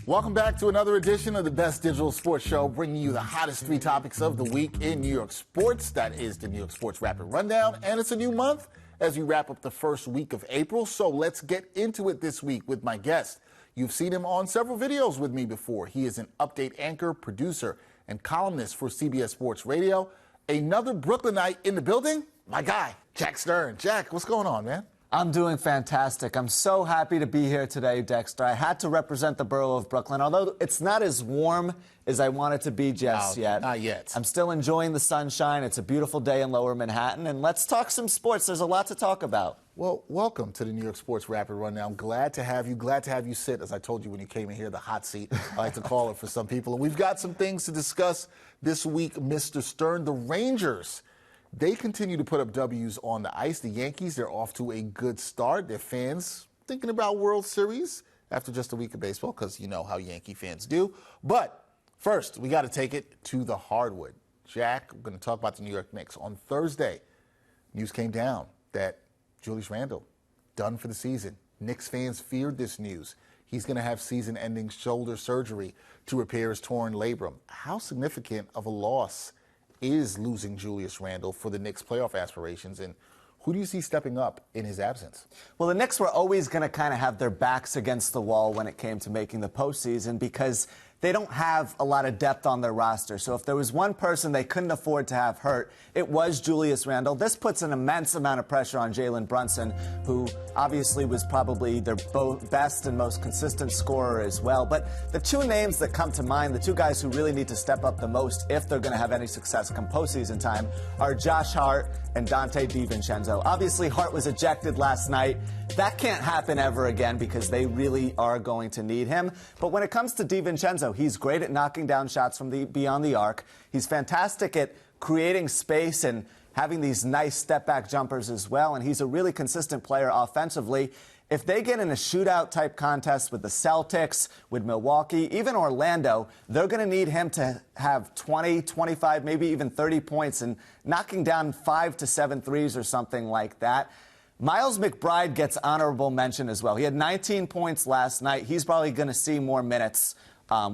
Welcome back to another edition of the Best Digital Sports Show, bringing you the hottest three topics of the week in New York sports. That is the New York Sports Rapid Rundown, and it's a new month as we wrap up the first week of April. So let's get into it this week with my guest. You've seen him on several videos with me before. He is an update anchor, producer, and columnist for CBS Sports Radio. Another Brooklynite in the building, my guy, Jack Stern. Jack, what's going on, man? I'm doing fantastic. I'm so happy to be here today, Dexter. I had to represent the borough of Brooklyn, although it's not as warm as I want it to be just yet. Not yet. I'm still enjoying the sunshine. It's a beautiful day in Lower Manhattan, and let's talk some sports. There's a lot to talk about. Well, welcome to the New York Sports Rapid Rundown. Glad to have you sit, as I told you when you came in here, the hot seat, I like to call it for some people. And we've got some things to discuss this week, Mr. Stern. The Rangers, they continue to put up W's on the ice. The Yankees, they're off to a good start. Their fans thinking about World Series after just a week of baseball, because you know how Yankee fans do. But first, we got to take it to the hardwood. Jack, we're going to talk about the New York Knicks. On Thursday, news came down that Julius Randle, done for the season. Knicks fans feared this news. He's going to have season-ending shoulder surgery to repair his torn labrum. How significant of a loss is losing Julius Randle for the Knicks' playoff aspirations, and who do you see stepping up in his absence? Well, the Knicks were always going to kind of have their backs against the wall when it came to making the postseason because they don't have a lot of depth on their roster. So if there was one person they couldn't afford to have hurt, it was Julius Randle. This puts an immense amount of pressure on Jalen Brunson, who obviously was probably their best and most consistent scorer as well. But the two names that come to mind, the two guys who really need to step up the most if they're going to have any success come postseason time, are Josh Hart and Dante DiVincenzo. Obviously, Hart was ejected last night. That can't happen ever again because they really are going to need him. But when it comes to DiVincenzo, he's great at knocking down shots from beyond the arc. He's fantastic at creating space and having these nice step-back jumpers as well. And he's a really consistent player offensively. If they get in a shootout-type contest with the Celtics, with Milwaukee, even Orlando, they're going to need him to have 20, 25, maybe even 30 points and knocking down 5 to 7 threes or something like that. Miles McBride gets honorable mention as well. He had 19 points last night. He's probably going to see more minutes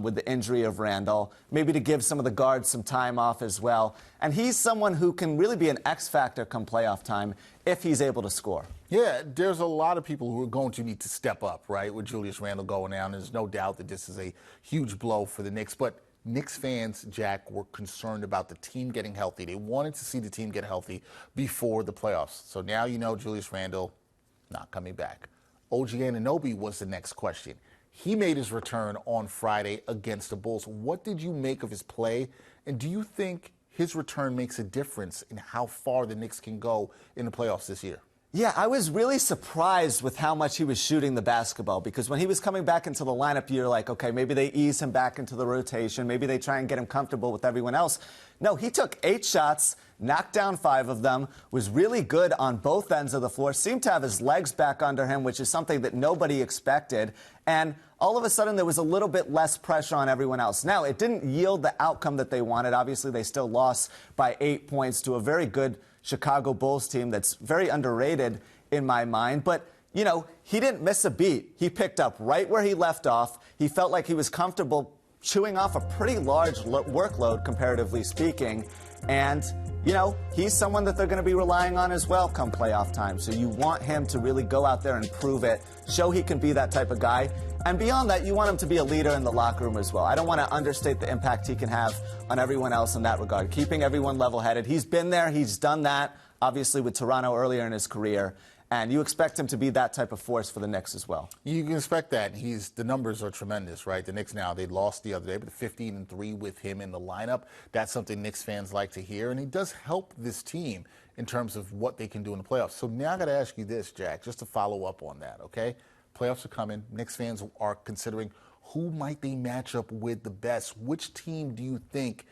with the injury of Randle, maybe to give some of the guards some time off as well. And he's someone who can really be an X factor come playoff time if he's able to score. Yeah, there's a lot of people who are going to need to step up, right, with Julius Randle going down. There's no doubt that this is a huge blow for the Knicks. But Knicks fans, Jack, were concerned about the team getting healthy. They wanted to see the team get healthy before the playoffs. So now you know Julius Randle not coming back. OG Anunoby was the next question. He made his return on Friday against the Bulls. What did you make of his play? And do you think his return makes a difference in how far the Knicks can go in the playoffs this year? Yeah, I was really surprised with how much he was shooting the basketball, because when he was coming back into the lineup, you're like, okay, maybe they ease him back into the rotation. Maybe they try and get him comfortable with everyone else. No, he took 8 shots, knocked down 5 of them, was really good on both ends of the floor, seemed to have his legs back under him, which is something that nobody expected. And all of a sudden, there was a little bit less pressure on everyone else. Now, it didn't yield the outcome that they wanted. Obviously, they still lost by 8 points to a very good Chicago Bulls team that's very underrated in my mind. But, you know, he didn't miss a beat. He picked up right where he left off. He felt like he was comfortable chewing off a pretty large workload, comparatively speaking. And, you know, he's someone that they're going to be relying on as well come playoff time. So you want him to really go out there and prove it, show he can be that type of guy. And beyond that, you want him to be a leader in the locker room as well. I don't want to understate the impact he can have on everyone else in that regard, keeping everyone level-headed. He's been there. He's done that, obviously, with Toronto earlier in his career. And you expect him to be that type of force for the Knicks as well. You can expect that. The numbers are tremendous, right? The Knicks now, they lost the other day, but 15-3 with him in the lineup. That's something Knicks fans like to hear. And he does help this team in terms of what they can do in the playoffs. So now I got to ask you this, Jack, just to follow up on that, okay? Playoffs are coming. Knicks fans are considering who might they match up with the best. Which team do you think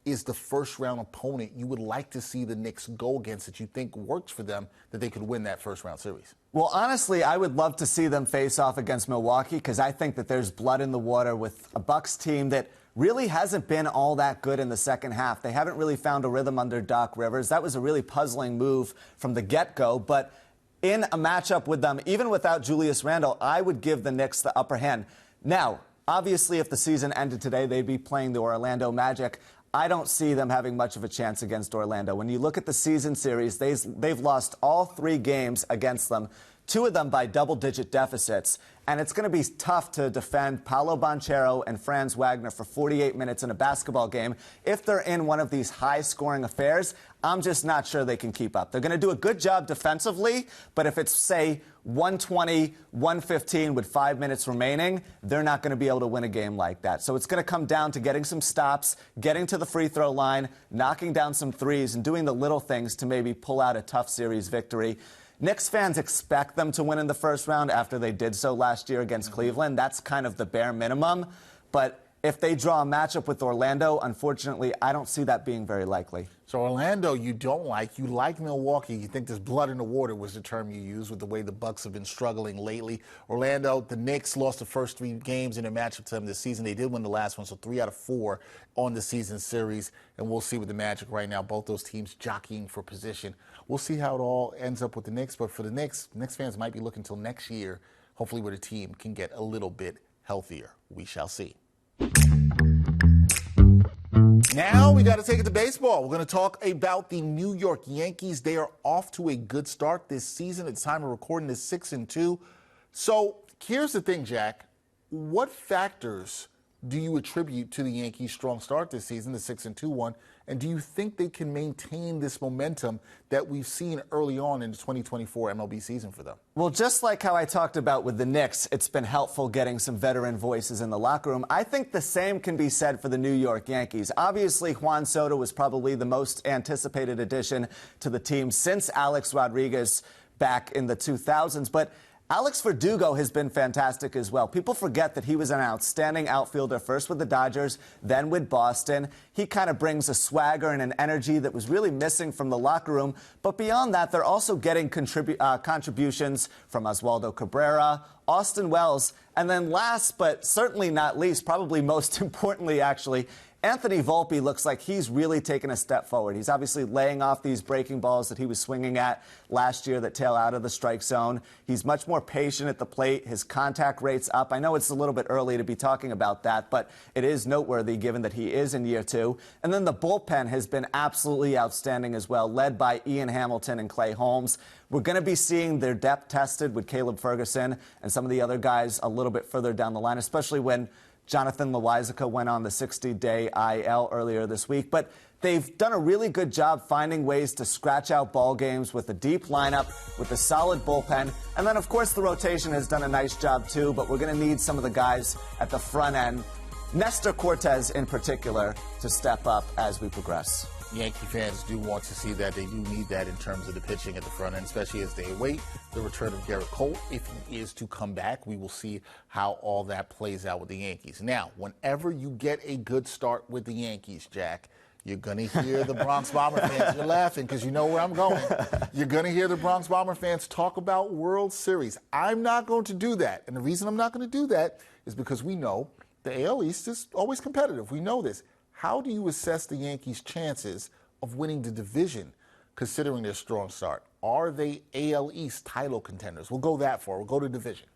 is the first-round opponent you would like to see the Knicks go against that you think works for them, that they could win that first-round series? Well, honestly, I would love to see them face off against Milwaukee, because I think that there's blood in the water with a Bucks team that really hasn't been all that good in the second half. They haven't really found a rhythm under Doc Rivers. That was a really puzzling move from the get-go, but in a matchup with them, even without Julius Randle, I would give the Knicks the upper hand. Now, Obviously, if the season ended today, they'd be playing the Orlando Magic. I don't see them having much of a chance against Orlando. When you look at the season series, they've lost all 3 games against them, 2 of them by double-digit deficits. And it's going to be tough to defend Paolo Banchero and Franz Wagner for 48 minutes in a basketball game. If they're in one of these high-scoring affairs, I'm just not sure they can keep up. They're going to do a good job defensively, but if it's, say, 120, 115 with 5 minutes remaining, they're not going to be able to win a game like that. So it's going to come down to getting some stops, getting to the free throw line, knocking down some threes, and doing the little things to maybe pull out a tough series victory. Knicks fans expect them to win in the first round after they did so last year against Cleveland. That's kind of the bare minimum. But if they draw a matchup with Orlando, unfortunately, I don't see that being very likely. So Orlando, you don't like. You like Milwaukee. You think there's blood in the water was the term you used with the way the Bucks have been struggling lately. Orlando, the Knicks lost the first 3 games in their matchup to them this season. They did win the last one, so 3 out of 4 on the season series. And we'll see with the Magic right now, both those teams jockeying for position. We'll see how it all ends up with the Knicks. But for the Knicks fans might be looking until next year, hopefully where the team can get a little bit healthier. We shall see. Now we got to take it to baseball. We're going to talk about the New York Yankees. They are off to a good start this season. At the time of recording is 6-2. So here's the thing, Jack. What factors do you attribute to the Yankees' strong start this season, the 6-2 one? And do you think they can maintain this momentum that we've seen early on in the 2024 MLB season for them? Well, just like how I talked about with the Knicks, it's been helpful getting some veteran voices in the locker room. I think the same can be said for the New York Yankees. Obviously, Juan Soto was probably the most anticipated addition to the team since Alex Rodriguez back in the 2000s. But Alex Verdugo has been fantastic as well. People forget that he was an outstanding outfielder, first with the Dodgers, then with Boston. He kind of brings a swagger and an energy that was really missing from the locker room. But beyond that, they're also getting contributions from Oswaldo Cabrera, Austin Wells, and then last but certainly not least, probably most importantly actually, Anthony Volpe looks like he's really taken a step forward. He's obviously laying off these breaking balls that he was swinging at last year that tail out of the strike zone. He's much more patient at the plate. His contact rate's up. I know it's a little bit early to be talking about that, but it is noteworthy given that he is in year 2. And then the bullpen has been absolutely outstanding as well, led by Ian Hamilton and Clay Holmes. We're going to be seeing their depth tested with Caleb Ferguson and some of the other guys a little bit further down the line, especially when Jonathan Loaisiga went on the 60-day IL earlier this week. But they've done a really good job finding ways to scratch out ball games with a deep lineup, with a solid bullpen. And then, of course, the rotation has done a nice job, too. But we're going to need some of the guys at the front end, Nestor Cortes in particular, to step up as we progress. Yankee fans do want to see that. They do need that in terms of the pitching at the front end, especially as they await the return of Garrett Cole. If he is to come back, we will see how all that plays out with the Yankees. Now, whenever you get a good start with the Yankees, Jack, you're going to hear the Bronx Bomber fans. You're laughing because you know where I'm going. You're going to hear the Bronx Bomber fans talk about World Series. I'm not going to do that. And the reason I'm not going to do that is because we know the AL East is always competitive. We know this. How do you assess the Yankees' chances of winning the division, considering their strong start? Are they AL East title contenders? We'll go that far. We'll go to division.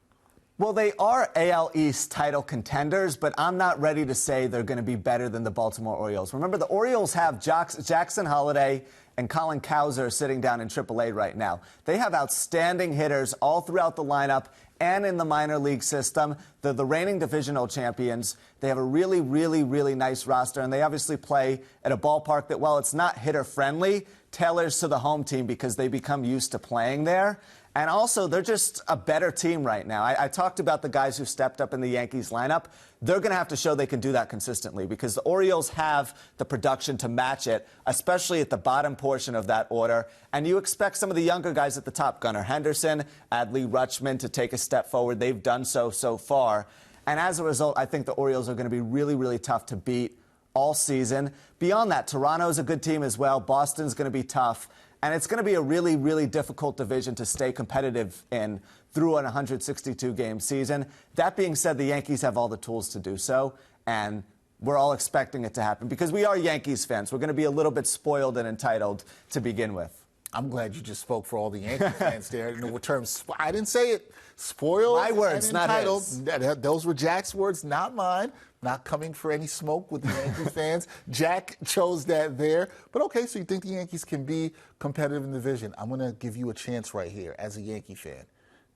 Well, they are AL East title contenders, but I'm not ready to say they're going to be better than the Baltimore Orioles. Remember, the Orioles have Jackson Holliday and Colin Cowser sitting down in AAA right now. They have outstanding hitters all throughout the lineup and in the minor league system. They're the reigning divisional champions. They have a really, really, really nice roster, and they obviously play at a ballpark that, while it's not hitter-friendly, tailors to the home team because they become used to playing there. And also, they're just a better team right now. I talked about the guys who stepped up in the Yankees lineup. They're going to have to show they can do that consistently because the Orioles have the production to match it, especially at the bottom portion of that order. And you expect some of the younger guys at the top, Gunnar Henderson, Adley Rutschman, to take a step forward. They've done so far. And as a result, I think the Orioles are going to be really, really tough to beat all season. Beyond that, Toronto's a good team as well. Boston's going to be tough. And it's going to be a really, really difficult division to stay competitive in through an 162-game season. That being said, the Yankees have all the tools to do so, and we're all expecting it to happen because we are Yankees fans. We're going to be a little bit spoiled and entitled to begin with. I'm glad you just spoke for all the Yankee fans there. In the term, I didn't say it. Spoiled. My words, and not entitled. his. Those were Jack's words, not mine. Not coming for any smoke with the Yankees fans. Jack chose that there. But okay, so you think the Yankees can be competitive in the division. I'm going to give you a chance right here as a Yankee fan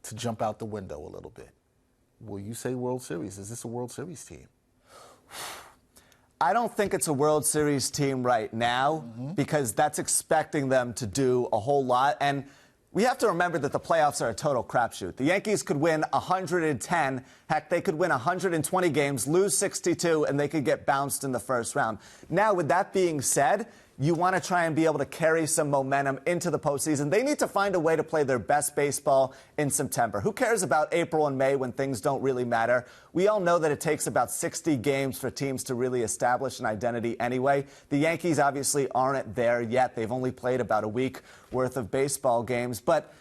to jump out the window a little bit. Will you say World Series? Is this a World Series team? I don't think it's a World Series team right now because that's expecting them to do a whole lot. And we have to remember that the playoffs are a total crapshoot. The Yankees could win 110. Heck, they could win 120 games, lose 62, and they could get bounced in the first round. Now, with that being said, you want to try and be able to carry some momentum into the postseason. They need to find a way to play their best baseball in September. Who cares about April and May when things don't really matter? We all know that it takes about 60 games for teams to really establish an identity anyway. The Yankees obviously aren't there yet. They've only played about a week worth of baseball games. But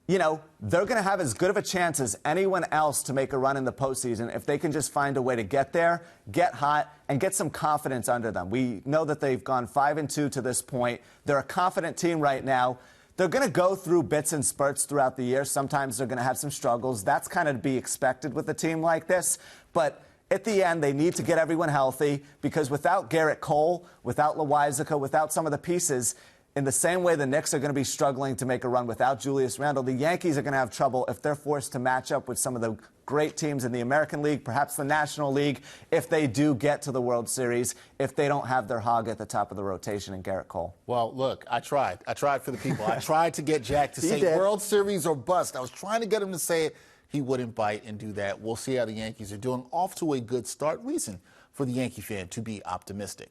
you know, they're going to have as good of a chance as anyone else to make a run in the postseason if they can just find a way to get there, get hot, and get some confidence under them. We know that they've gone 5-2 to this point. They're a confident team right now. They're going to go through bits and spurts throughout the year. Sometimes they're going to have some struggles. That's kind of to be expected with a team like this. But at the end, they need to get everyone healthy because without Garrett Cole, without Loaisiga, without some of the pieces, in the same way the Knicks are going to be struggling to make a run without Julius Randle, the Yankees are going to have trouble if they're forced to match up with some of the great teams in the American League, perhaps the National League, if they do get to the World Series, if they don't have their hog at the top of the rotation in Garrett Cole. Well, look, I tried. I tried for the people. I tried to get Jack to say World Series or bust. I was trying to get him to say it. He wouldn't bite and do that. We'll see how the Yankees are doing. Off to a good start. Reason for the Yankee fan to be optimistic.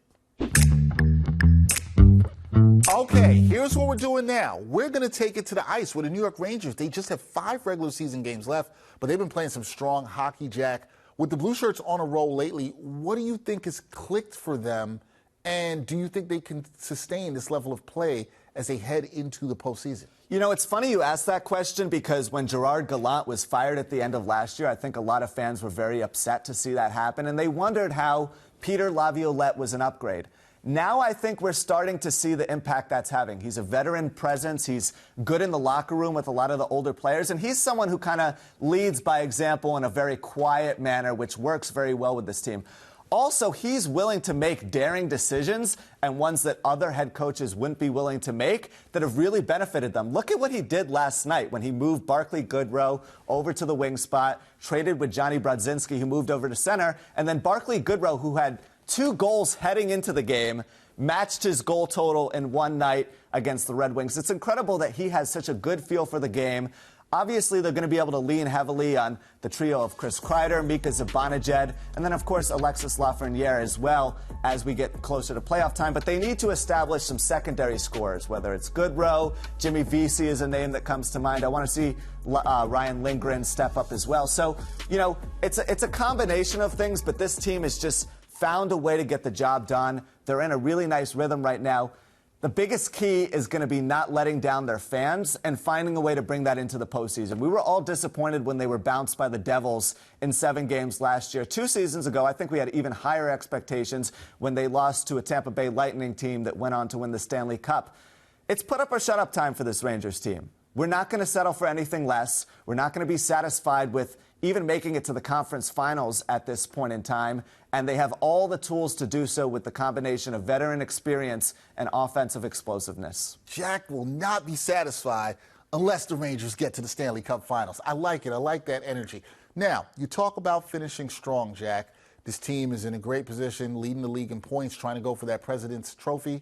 Okay, here's what we're doing now. We're going to take it to the ice with the New York Rangers. They just have 5 regular season games left, but they've been playing some strong hockey, Jack. With the Blue Shirts on a roll lately, what do you think has clicked for them, and do you think they can sustain this level of play as they head into the postseason? You know, it's funny you asked that question because when Gerard Gallant was fired at the end of last year, I think a lot of fans were very upset to see that happen, and they wondered how Peter Laviolette was an upgrade. Now I think we're starting to see the impact that's having. He's a veteran presence. He's good in the locker room with a lot of the older players. And he's someone who kind of leads by example in a very quiet manner, which works very well with this team. Also, he's willing to make daring decisions and ones that other head coaches wouldn't be willing to make that have really benefited them. Look at what he did last night when he moved Barclay Goodrow over to the wing spot, traded with Johnny Brodzinski, who moved over to center, and then Barclay Goodrow, who had 2 goals heading into the game, matched his goal total in one night against the Red Wings. It's incredible that he has such a good feel for the game. Obviously, they're going to be able to lean heavily on the trio of Chris Kreider, Mika Zibanejad, and then, of course, Alexis Lafreniere as well as we get closer to playoff time. But they need to establish some secondary scorers, whether it's Goodrow, Jimmy Vesey is a name that comes to mind. I want to see Ryan Lindgren step up as well. So, you know, it's a combination of things, but this team is just found a way to get the job done. They're in a really nice rhythm right now. The biggest key is going to be not letting down their fans and finding a way to bring that into the postseason. We were all disappointed when they were bounced by the Devils in 7 games last year. 2 seasons ago, I think we had even higher expectations when they lost to a Tampa Bay Lightning team that went on to win the Stanley Cup. It's put up or shut up time for this Rangers team. We're not going to settle for anything less. We're not going to be satisfied with even making it to the conference finals at this point in time, and they have all the tools to do so with the combination of veteran experience and offensive explosiveness. Jack will not be satisfied unless the Rangers get to the Stanley Cup Finals. I like it. I like that energy. Now, you talk about finishing strong, Jack. This team is in a great position, leading the league in points, trying to go for that President's Trophy.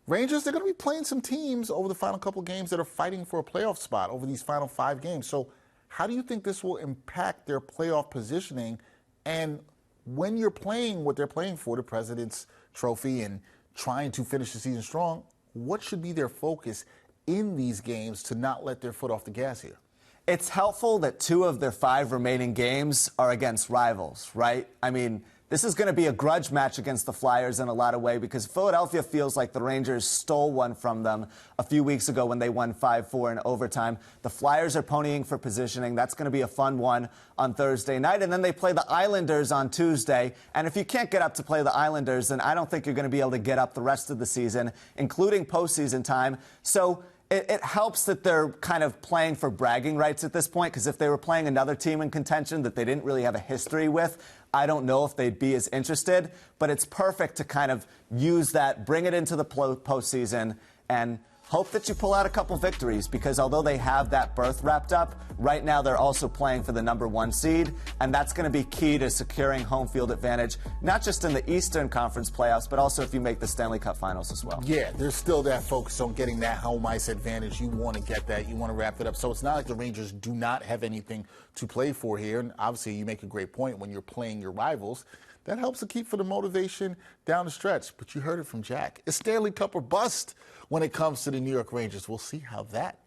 Rangers, they're going to be playing some teams over the final couple games that are fighting for a playoff spot over these final 5 games. So how do you think this will impact their playoff positioning? And when you're playing what they're playing for, the President's Trophy, and trying to finish the season strong, what should be their focus in these games to not let their foot off the gas here? It's helpful that 2 of their 5 remaining games are against rivals, right? I mean, this is going to be a grudge match against the Flyers in a lot of ways because Philadelphia feels like the Rangers stole one from them a few weeks ago when they won 5-4 in overtime. The Flyers are ponying for positioning. That's going to be a fun one on Thursday night. And then they play the Islanders on Tuesday. And if you can't get up to play the Islanders, then I don't think you're going to be able to get up the rest of the season, including postseason time. So It helps that they're kind of playing for bragging rights at this point, because if they were playing another team in contention that they didn't really have a history with, I don't know if they'd be as interested. But it's perfect to kind of use that, bring it into the postseason, and hope that you pull out a couple victories, because although they have that berth wrapped up, right now they're also playing for the #1 seed, and that's going to be key to securing home field advantage, not just in the Eastern Conference playoffs, but also if you make the Stanley Cup Finals as well. Yeah, there's still that focus on getting that home ice advantage. You want to get that. You want to wrap it up. So it's not like the Rangers do not have anything to play for here, and obviously you make a great point when you're playing your rivals. That helps to keep for the motivation down the stretch. But you heard it from Jack. It's Stanley Cup or bust when it comes to the New York Rangers. We'll see how that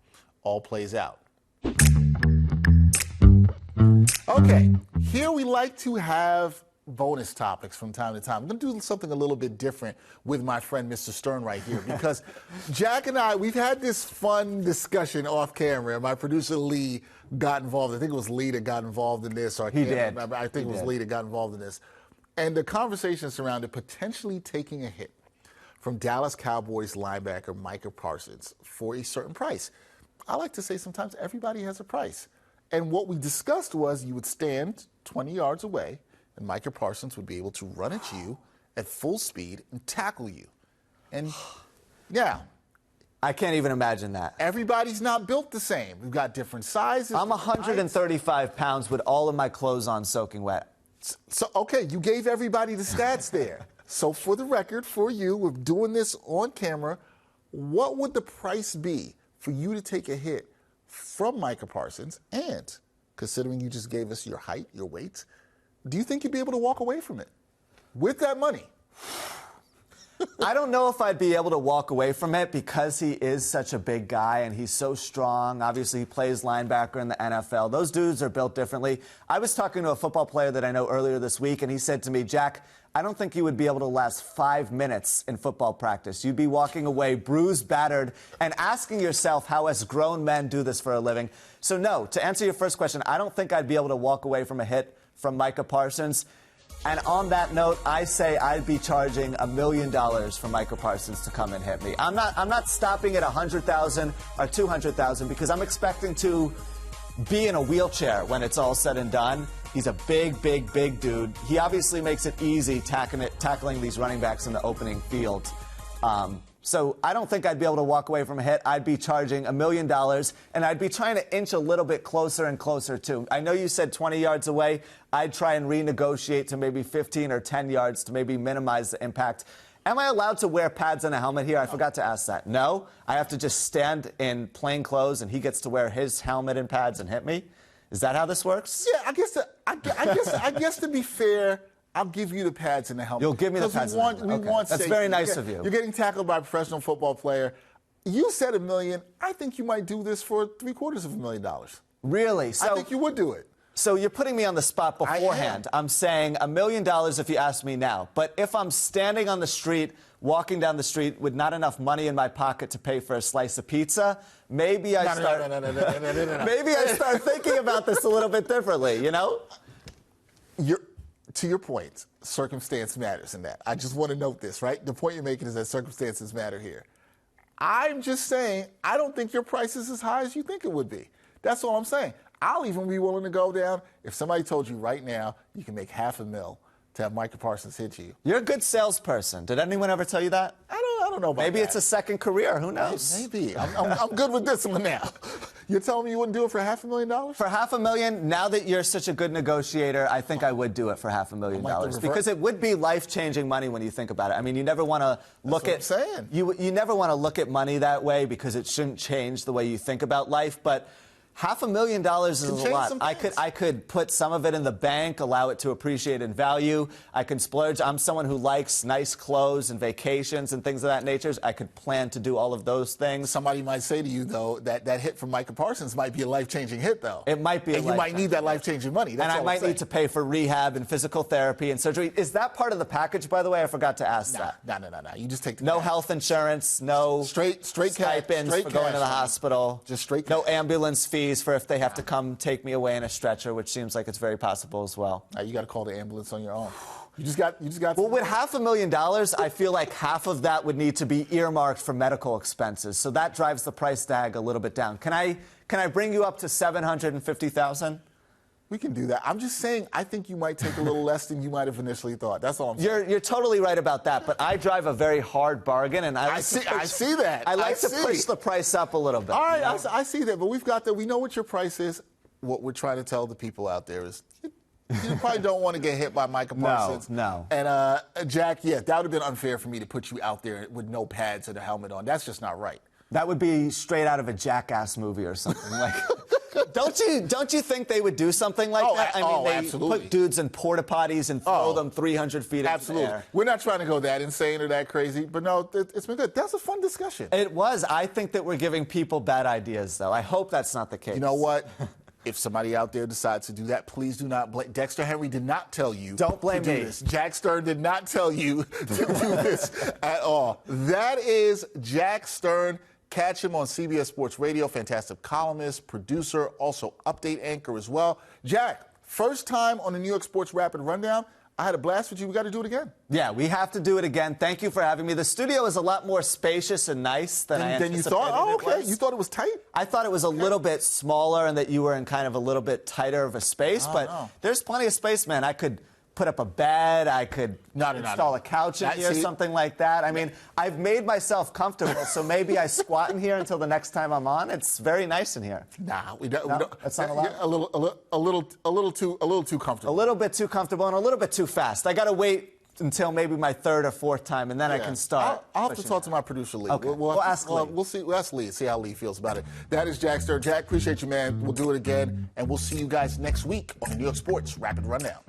all plays out. Okay, here we like to have bonus topics from time to time. I'm going to do something a little bit different with my friend Mr. Stern right here, because Jack and I, we've had this fun discussion off camera. My producer Lee got involved. I think it was Lee that got involved in this. Or He did. I think it was Lee that got involved in this. And the conversation surrounded potentially taking a hit from Dallas Cowboys linebacker Micah Parsons for a certain price. I like to say sometimes everybody has a price. And what we discussed was you would stand 20 yards away and Micah Parsons would be able to run at you at full speed and tackle you. And yeah. I can't even imagine that. Everybody's not built the same. We've got different sizes. I'm 135 pounds with all of my clothes on soaking wet. So, okay, you gave everybody the stats there. So for the record, for you, we're doing this on camera, what would the price be for you to take a hit from Micah Parsons? And considering you just gave us your height, your weight, do you think you'd be able to walk away from it with that money? I don't know if I'd be able to walk away from it, because he is such a big guy and he's so strong. Obviously, he plays linebacker in the NFL. Those dudes are built differently. I was talking to a football player that I know earlier this week, and he said to me, Jack, I don't think you would be able to last 5 minutes in football practice. You'd be walking away bruised, battered, and asking yourself how us grown men do this for a living. So no, to answer your first question, I don't think I'd be able to walk away from a hit from Micah Parsons. And on that note, I say I'd be charging $1 million for Micah Parsons to come and hit me. I'm not stopping at $100,000 or $200,000, because I'm expecting to be in a wheelchair when it's all said and done. He's a big, big, big dude. He obviously makes it easy tackling these running backs in the opening field. So I don't think I'd be able to walk away from a hit. I'd be charging $1 million, and I'd be trying to inch a little bit closer and closer, too. I know you said 20 yards away. I'd try and renegotiate to maybe 15 or 10 yards to maybe minimize the impact. Am I allowed to wear pads and a helmet here? I forgot to ask that. No? I have to just stand in plain clothes, and he gets to wear his helmet and pads and hit me? Is that how this works? Yeah, I guess to be fair, I'll give you the pads and the helmet. You'll give me the pads and the helmet. Okay. That's very nice of you. You're getting tackled by a professional football player. You said $1 million. I think you might do this for $750,000. Really? I think you would do it. So you're putting me on the spot beforehand. I'm saying $1 million if you ask me now. But if I'm standing on the street, walking down the street with not enough money in my pocket to pay for a slice of pizza, maybe I start thinking about this a little bit differently, you know? To your point, circumstance matters in that. I just want to note this, right? The point you're making is that circumstances matter here. I'm just saying, I don't think your price is as high as you think it would be. That's all I'm saying. I'll even be willing to go down if somebody told you right now you can make $500,000 to have Micah Parsons hit you. You're a good salesperson. Did anyone ever tell you that? I don't know about Maybe that. It's a second career. Who knows? Maybe. I'm good with this one now. You're telling me you wouldn't do it for $500,000? For $500,000, now that you're such a good negotiator, I think I would do it for $500,000, because it would be life-changing money when you think about it. I mean, you never want to look at. That's what I'm saying. You never want to look at money that way, because it shouldn't change the way you think about life. But $500,000 is a lot. I could put some of it in the bank, allow it to appreciate in value. I can splurge. I'm someone who likes nice clothes and vacations and things of that nature. I could plan to do all of those things. Somebody might say to you, though, that hit from Micah Parsons might be a life-changing hit, though. It might be. And you might need that life-changing money. That's and I might need to pay for rehab and physical therapy and surgery. Is that part of the package, by the way? I forgot to ask that. No. You just take the no cash. Health insurance, no straight stipends for going to the hospital. Just straight no cash. ambulance fees for if they have to come take me away in a stretcher, which seems like it's very possible as well. You got to call the ambulance on your own. You just got. Well, with $500,000, I feel like half of that would need to be earmarked for medical expenses. So that drives the price tag a little bit down. Can I bring you up to $750,000? We can do that. I'm just saying, I think you might take a little less than you might have initially thought. That's all I'm saying. You're totally right about that, but I drive a very hard bargain, and I see that. I like to push the price up a little bit. All right, I see that, but we've got that. We know what your price is. What we're trying to tell the people out there is you probably don't want to get hit by Micah Parsons. No. And Jack, yeah, that would have been unfair for me to put you out there with no pads and a helmet on. That's just not right. That would be straight out of a Jackass movie or something like. Don't you think they would do something like that? I mean, they absolutely. put dudes in porta potties and throw them 300 feet into the air. We're not trying to go that insane or that crazy, but no, it's been good. That's a fun discussion. It was. I think that we're giving people bad ideas, though. I hope that's not the case. You know what? If somebody out there decides to do that, please do not blame. Dexter Henry did not tell you. Don't blame me. This. Jack Stern did not tell you to do this at all. That is Jack Stern. Catch him on CBS Sports Radio. Fantastic columnist, producer, also update anchor as well. Jack, first time on the New York Sports Rapid Rundown. I had a blast with you. We got to do it again. Yeah, we have to do it again. Thank you for having me. The studio is a lot more spacious and nice than I anticipated. You thought? Oh, okay. It was. You thought it was tight? I thought it was a little bit smaller and that you were in kind of a little bit tighter of a space, but there's plenty of space, man. I could put up a bed. I could install a couch in here, something like that. I mean, I've made myself comfortable, so maybe I squat in here until the next time I'm on. It's very nice in here. Nah, we don't. That's not allowed. A little too comfortable. A little bit too comfortable and a little bit too fast. I got to wait until maybe my third or fourth time, and then I can start. I'll have to talk to my producer, Lee. Okay. We'll ask Lee. We'll ask Lee, see how Lee feels about it. That is Jack Stern. Jack, appreciate you, man. We'll do it again, and we'll see you guys next week on the New York Sports Rapid Rundown.